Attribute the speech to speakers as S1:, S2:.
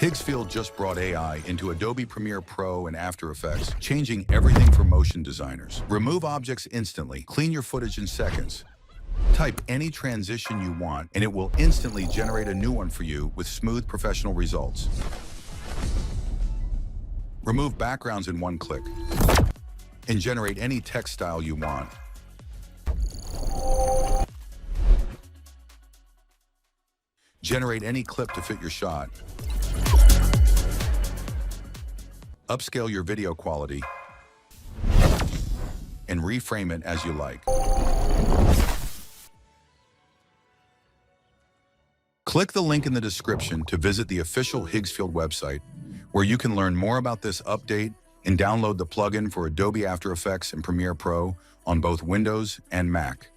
S1: Higgsfield just brought AI into Adobe Premiere Pro and After Effects, changing everything for motion designers. Remove objects instantly, clean your footage in seconds. Type any transition you want, and it will instantly generate a new one for you with smooth professional results. Remove backgrounds in one click, and generate any text style you want. Generate any clip to fit your shot. Upscale your video quality and reframe it as you like. Click the link in the description to visit the official Higgsfield website, where you can learn more about this update and download the plugin for Adobe After Effects and Premiere Pro on both Windows and Mac.